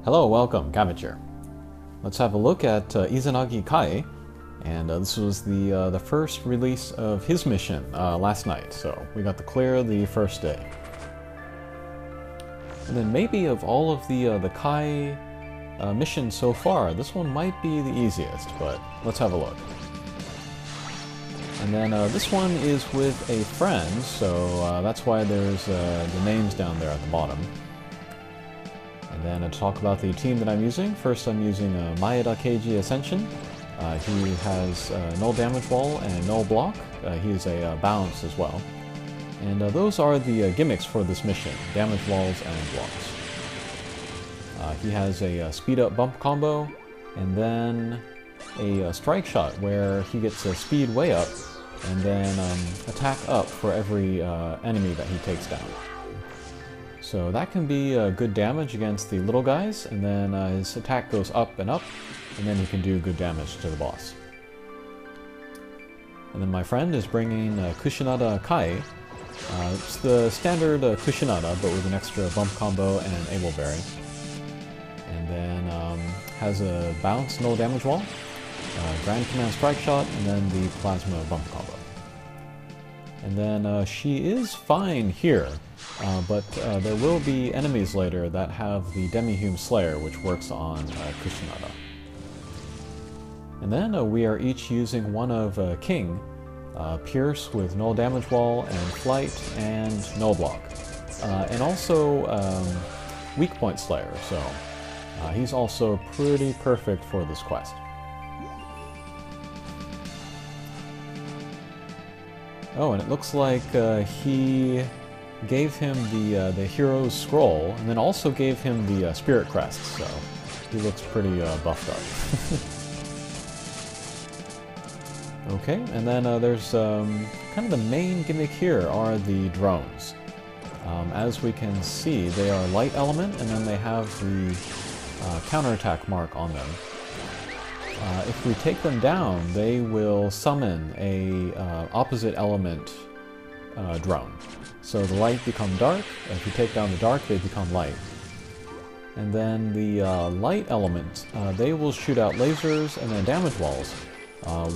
Hello, welcome, Cavature. Let's have a look at Izanagi Kai, and this was the first release of his mission last night, so we got to clear the first day. And then maybe of all of the Kai missions so far, this one might be the easiest, but let's have a look. And then this one is with a friend, so that's why there's the names down there at the bottom. And then to talk about the team that I'm using, first I'm using Maeda Keiji Ascension. He has null damage wall and null block. He is a balance as well. And those are the gimmicks for this mission, damage walls and blocks. He has a speed up bump combo, and then a strike shot where he gets a speed way up, and then attack up for every enemy that he takes down. So that can be good damage against the little guys, and then his attack goes up, and then he can do good damage to the boss. And then my friend is bringing Kushinada Kai. It's the standard Kushinada, but with an extra bump combo and an able berry. And then has a bounce null damage wall, grand command strike shot, and then the plasma bump combo. And then she is fine here, but there will be enemies later that have the Demi-Hume Slayer, which works on Kushinada. And then we are each using one of King, Pierce with null damage wall and flight and null block. And also weak point Slayer, so he's also pretty perfect for this quest. Oh, and it looks like he gave him the hero's scroll, and then also gave him the spirit crest, so he looks pretty buffed up. Okay, and then there's kind of the main gimmick here are the drones. As we can see, they are light element, and then they have the counterattack mark on them. If we take them down, they will summon a opposite element drone. So the light become dark. If you take down the dark, they become light. And then the light element, they will shoot out lasers and then damage walls,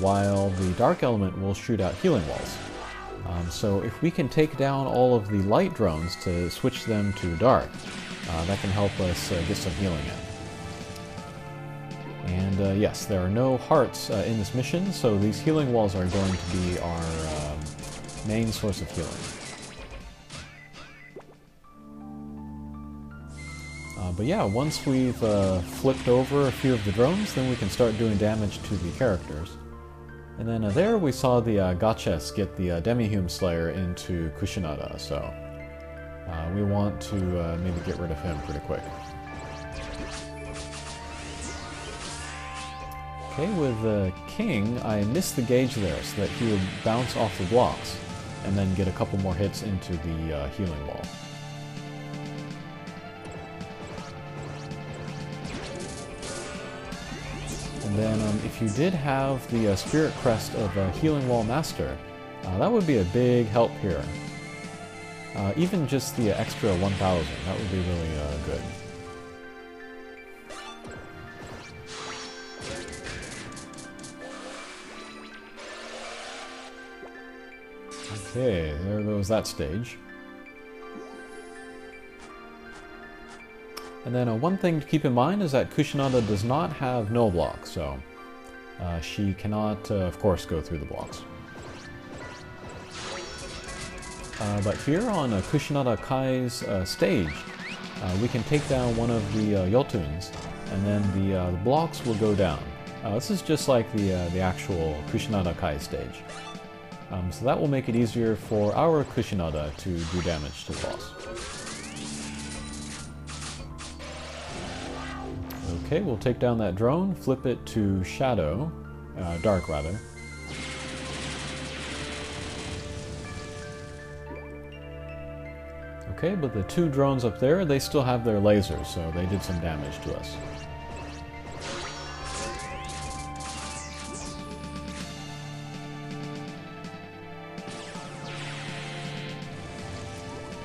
while the dark element will shoot out healing walls. So if we can take down all of the light drones to switch them to dark, that can help us get some healing in. And yes, there are no hearts in this mission, so these healing walls are going to be our main source of healing. But yeah, once we've flipped over a few of the drones, then we can start doing damage to the characters. And then there we saw the Gaches get the Demi-Hume Slayer into Kushinada, so we want to maybe get rid of him pretty quick. Okay, with King, I missed the gauge there so that he would bounce off the blocks and then get a couple more hits into the healing wall. And then if you did have the Spirit Crest of Healing Wall Master, that would be a big help here. Even just the extra 1000, that would be really good. Okay, there goes that stage. And then one thing to keep in mind is that Kushinada does not have null block, so she cannot, of course, go through the blocks. But here on Kushinada Kai's stage, we can take down one of the Yotuns, and then the blocks will go down. This is just like the actual Kushinada Kai stage. So that will make it easier for our Kushinada to do damage to the boss. Okay, we'll take down that drone, flip it to Shadow, Dark rather. Okay, but the two drones up there, they still have their lasers, so they did some damage to us.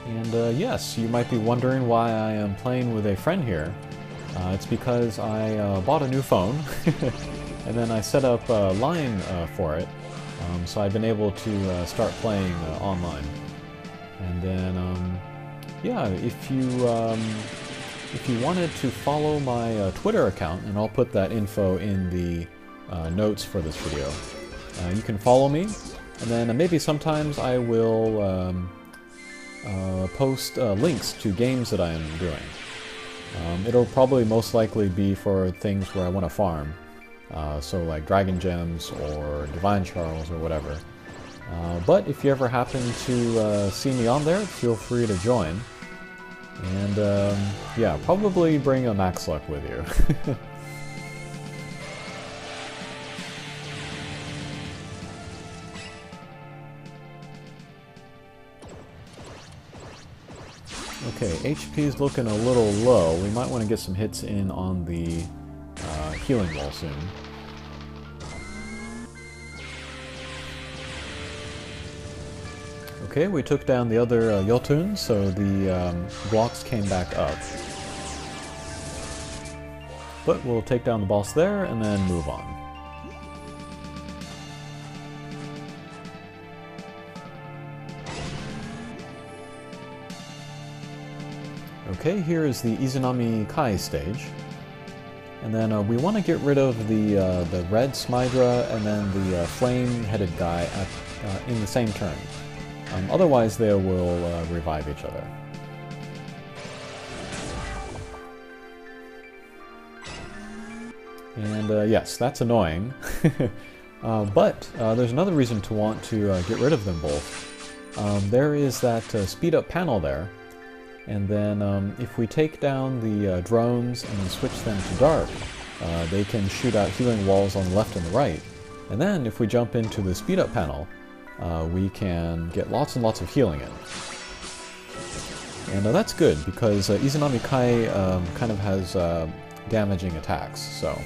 And yes, you might be wondering why I am playing with a friend here. It's because I bought a new phone, and then I set up a line for it, so I've been able to start playing online. And then, yeah, if you wanted to follow my Twitter account, and I'll put that info in the notes for this video, you can follow me, and then maybe sometimes I will post links to games that I am doing. It'll probably most likely be for things where I want to farm, so like Dragon Gems or Divine Charles or whatever. But if you ever happen to see me on there, feel free to join. And yeah, probably bring a Max Luck with you. Okay, HP is looking a little low. We might want to get some hits in on the healing wall soon. Okay, we took down the other Jotun, so the blocks came back up. But we'll take down the boss there and then move on. Okay, here is the Izanagi Kai stage. And then we want to get rid of the red Smydra and then the flame-headed guy in the same turn. Otherwise they will revive each other. And yes, that's annoying. But there's another reason to want to get rid of them both. There is that speed up panel there. And then if we take down the drones and then switch them to dark, they can shoot out healing walls on the left and the right. And then if we jump into the speed up panel, we can get lots and lots of healing in. And that's good because Izanagi Kai kind of has damaging attacks, so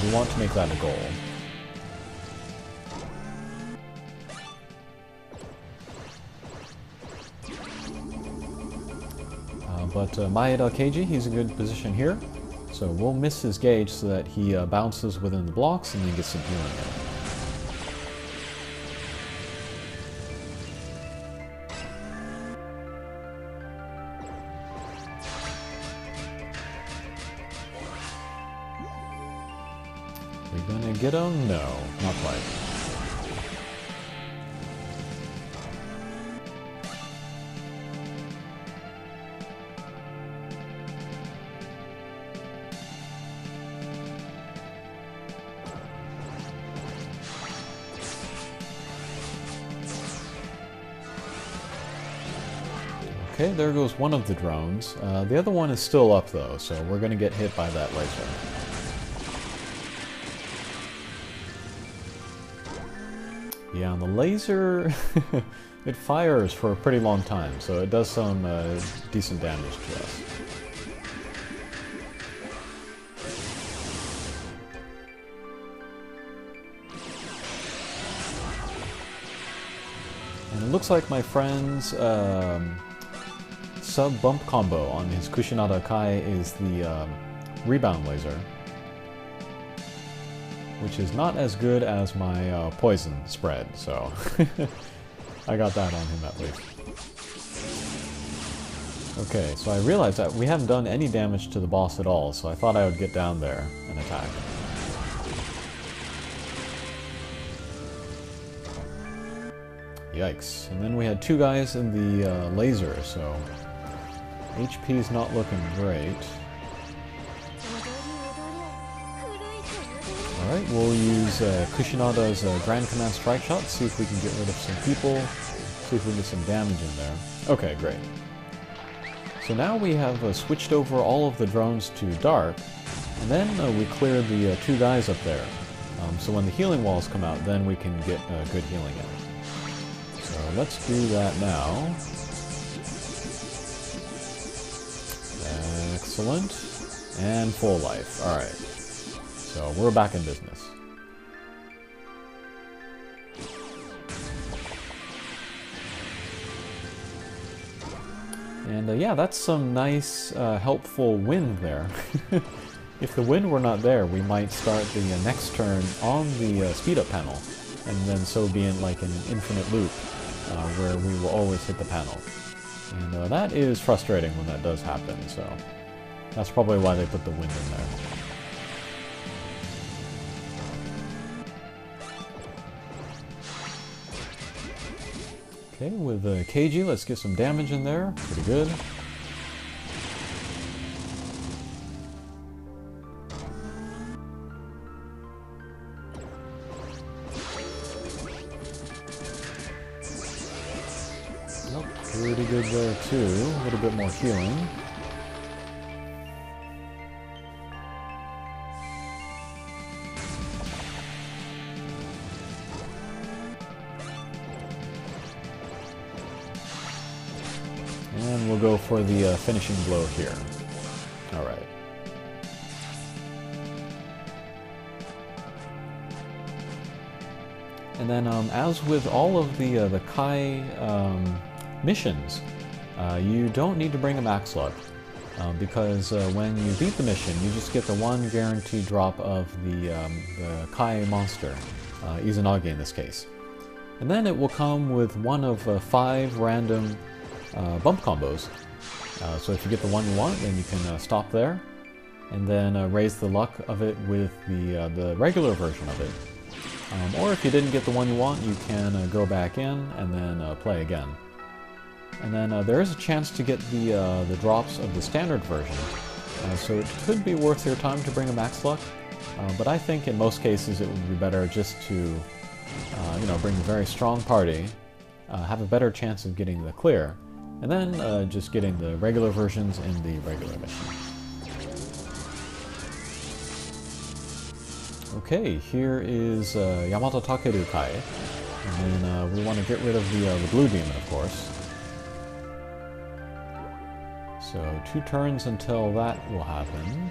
we want to make that a goal. But Maeda Keiji, he's in good position here, so we'll miss his gauge so that he bounces within the blocks and then gets some healing in. We're gonna get him? No, not quite. Okay, there goes one of the drones. The other one is still up though, so we're gonna get hit by that laser. Yeah, and the laser, it fires for a pretty long time, so it does some decent damage to us. And it looks like my friend's sub-bump combo on his Kushinada Kai is the rebound laser, which is not as good as my poison spread, so I got that on him at least. Okay, so I realized that we haven't done any damage to the boss at all, so I thought I would get down there and attack. Yikes. And then we had two guys in the laser, so HP is not looking great. Alright, we'll use Kushinada's Grand Command Strike Shot, see if we can get rid of some people, see if we can get some damage in there. Okay, great. So now we have switched over all of the drones to dark, and then we clear the two guys up there. So when the healing walls come out, then we can get good healing in. So let's do that now. Excellent. And full life. Alright. So we're back in business. And yeah, that's some nice, helpful wind there. If the wind were not there, we might start the next turn on the speed-up panel, and then so be in like an infinite loop, where we will always hit the panel. And that is frustrating when that does happen, so that's probably why they put the wind in there. Okay, with Keiji, let's get some damage in there. Pretty good. Nope, pretty good there too. A little bit more healing. And we'll go for the finishing blow here. Alright. And then, as with all of the Kai missions, you don't need to bring a max luck, because when you beat the mission, you just get the one guaranteed drop of the Kai monster, Izanagi in this case. And then it will come with one of 5 random bump combos. So if you get the one you want, then you can stop there, and then raise the luck of it with the regular version of it. Or if you didn't get the one you want, you can go back in and then play again. And then there is a chance to get the drops of the standard version, so it could be worth your time to bring a max luck. But I think in most cases it would be better just to, you know, bring a very strong party, have a better chance of getting the clear, and then just getting the regular versions in the regular mission. Okay, here is Yamata Takeru Kai, and then we want to get rid of the blue demon, of course. So 2 turns until that will happen.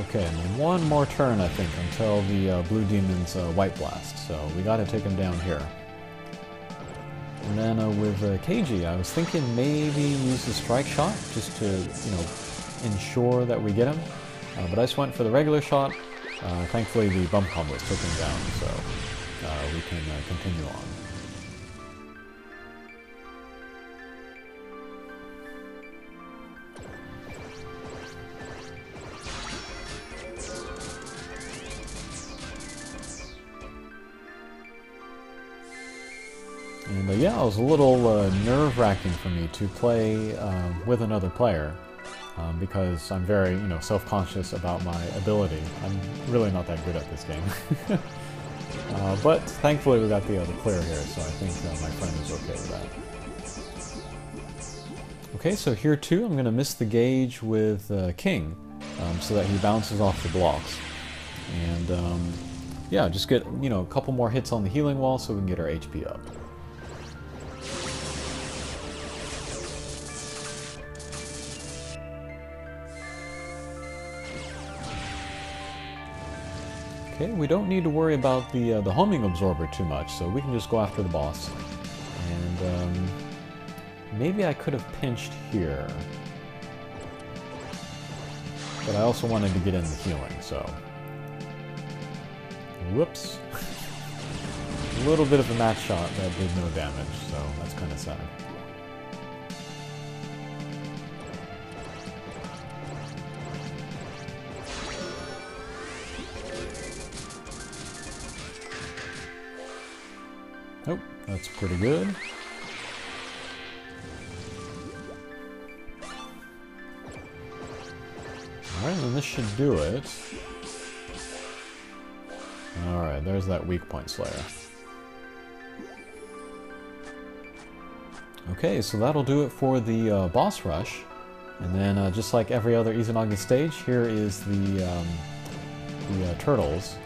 Okay, and then 1 more turn, I think, until the blue demon's white blast. So we got to take him down here. And then with Keiji, I was thinking maybe use the strike shot just to, you know, ensure that we get him. But I just went for the regular shot. Thankfully, the bump combos took him down, so we can continue on. And yeah, it was a little nerve-wracking for me to play with another player, because I'm very, you know, self-conscious about my ability. I'm really not that good at this game. But thankfully we got the clear here, so I think my friend is okay with that. Okay, so here too I'm going to miss the gauge with King, so that he bounces off the blocks. And yeah, just get, you know, a couple more hits on the healing wall so we can get our HP up. Okay, we don't need to worry about the homing absorber too much, so we can just go after the boss. And maybe I could have pinched here, but I also wanted to get in the healing, so whoops. A little bit of a match shot that did no damage, so that's kind of sad. Nope, that's pretty good. Alright, then this should do it. Alright, there's that weak point Slayer. Okay, so that'll do it for the boss rush. And then, just like every other Izanagi stage, here is the turtles.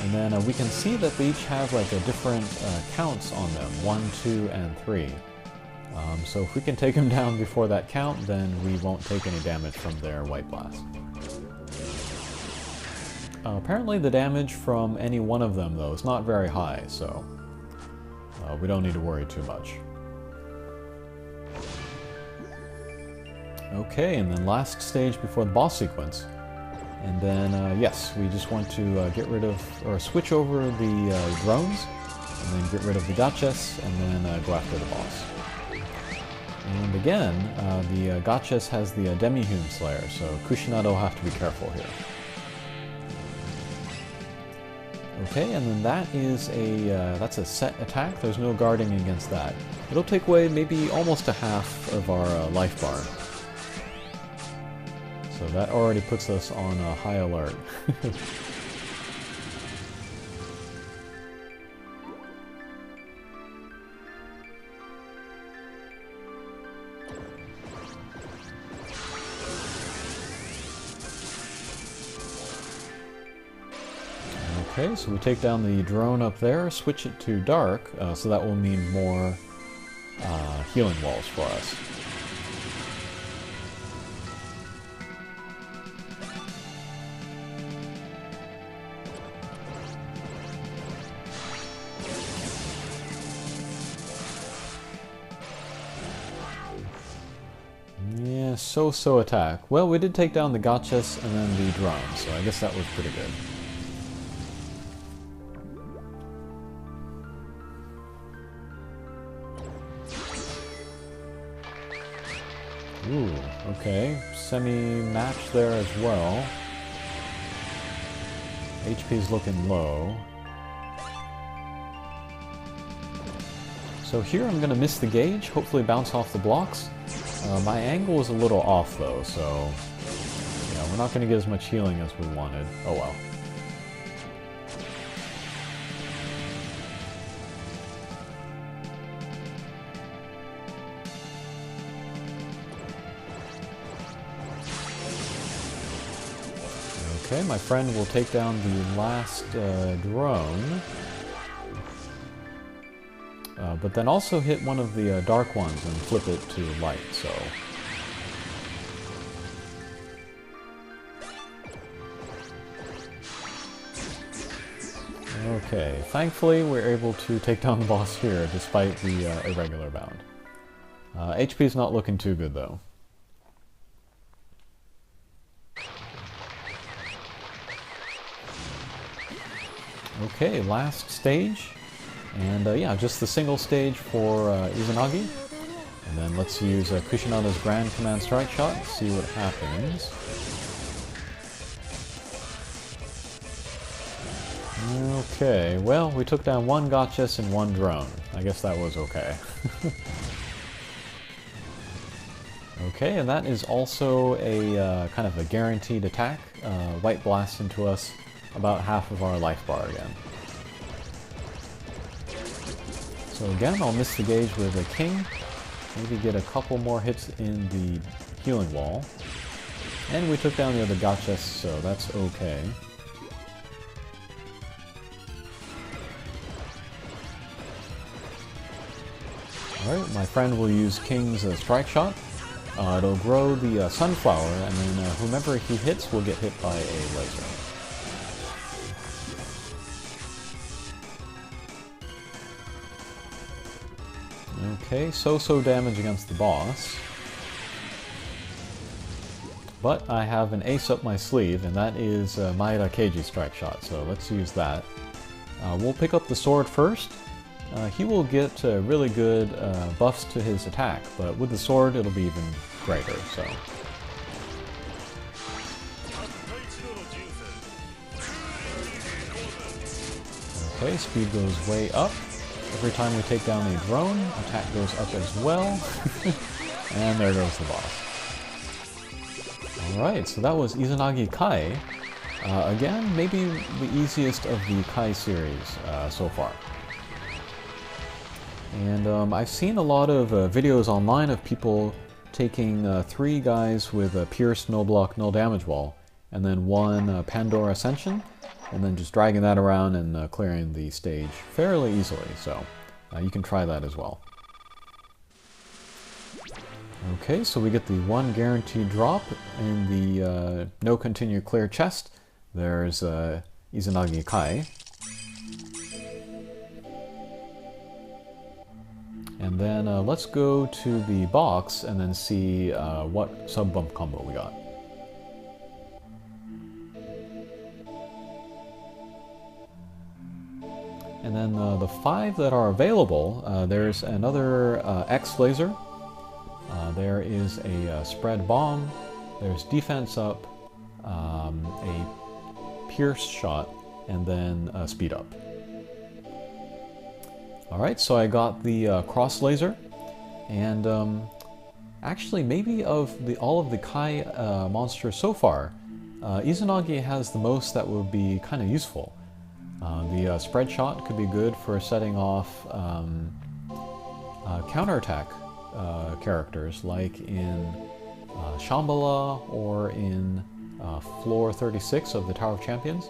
And then we can see that they each have like a different counts on them, 1, 2, and 3. So if we can take them down before that count, then we won't take any damage from their white blast. Apparently the damage from any one of them, though, is not very high, so we don't need to worry too much. Okay, and then last stage before the boss sequence. And then, yes, we just want to get rid of, or switch over the drones, and then get rid of the gotchas, and then go after the boss. And again, the gotchas has the Demi-Hume Slayer, so Kushinada will have to be careful here. Okay, and then that is that's a set attack. There's no guarding against that. It'll take away maybe almost a half of our life bar. So that already puts us on a high alert. Okay, so we take down the drone up there, switch it to dark, so that will mean more healing walls for us. Yeah, so-so attack. Well, we did take down the gotchas and then the drone, so I guess that was pretty good. Ooh, okay. Semi-match there as well. HP's looking low. So here I'm going to miss the gauge, hopefully bounce off the blocks. My angle is a little off though, so yeah, we're not going to get as much healing as we wanted. Oh well. Okay, my friend will take down the last drone. But then also hit one of the dark ones and flip it to light, so... Okay, thankfully we're able to take down the boss here, despite the irregular bound. HP's not looking too good, though. Okay, last stage. And yeah, just the single stage for Izanagi. And then let's use Kushinada's Grand Command Strike Shot, see what happens. Okay, well, we took down one gotchas and one drone. I guess that was okay. Okay, and that is also a kind of a guaranteed attack. White Blast into us, about half of our life bar again. So again, I'll miss the gauge with a king, maybe get a couple more hits in the healing wall. And we took down the other gotchas, so that's okay. Alright, my friend will use King's Strike Shot. It'll grow the sunflower, and then whomever he hits will get hit by a laser. Okay, so-so damage against the boss. But I have an ace up my sleeve, and that is Maeda Keiji's Strike Shot, so let's use that. We'll pick up the sword first. He will get really good buffs to his attack, but with the sword it'll be even greater, so... Okay, speed goes way up. Every time we take down a drone, attack goes up as well. And there goes the boss. Alright, so that was Izanagi Kai. Again, maybe the easiest of the Kai series so far. And I've seen a lot of videos online of people taking 3 guys with a Pierce, No Block, No Damage Wall, and then 1 Pandora Ascension, and then just dragging that around and clearing the stage fairly easily, so you can try that as well. Okay, so we get the 1 guaranteed drop in the no continue clear chest, There's Izanagi Kai. And then let's go to the box and then see what sub-bump combo we got. And then the 5 that are available, there's another X laser, there is a spread bomb, there's defense up, a pierce shot, and then speed up. Alright, so I got the cross laser, and actually maybe of all of the Kai monsters so far, Izanagi has the most that would be kind of useful. The spread shot could be good for setting off counterattack characters like in Shambhala or in floor 36 of the Tower of Champions.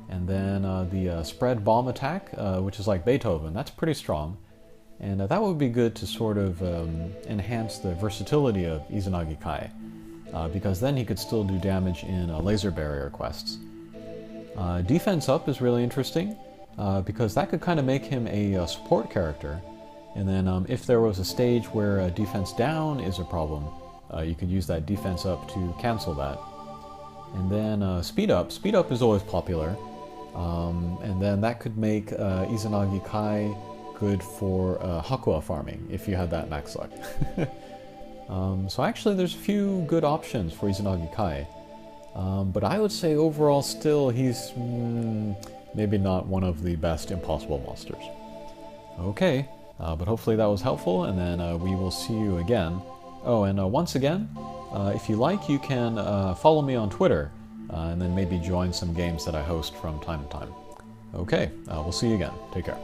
And then the spread bomb attack, which is like Beethoven, that's pretty strong. And that would be good to sort of enhance the versatility of Izanagi Kai, because then he could still do damage in laser barrier quests. Defense up is really interesting, because that could kind of make him a support character. And then if there was a stage where defense down is a problem, you could use that defense up to cancel that. And then speed up is always popular. And then that could make Izanagi Kai good for Hakua farming, if you had that max luck. So actually there's a few good options for Izanagi Kai. But I would say overall still he's maybe not one of the best impossible monsters. Okay, but hopefully that was helpful, and then we will see you again. Oh, and once again, if you like, you can follow me on Twitter, and then maybe join some games that I host from time to time. Okay, we'll see you again. Take care.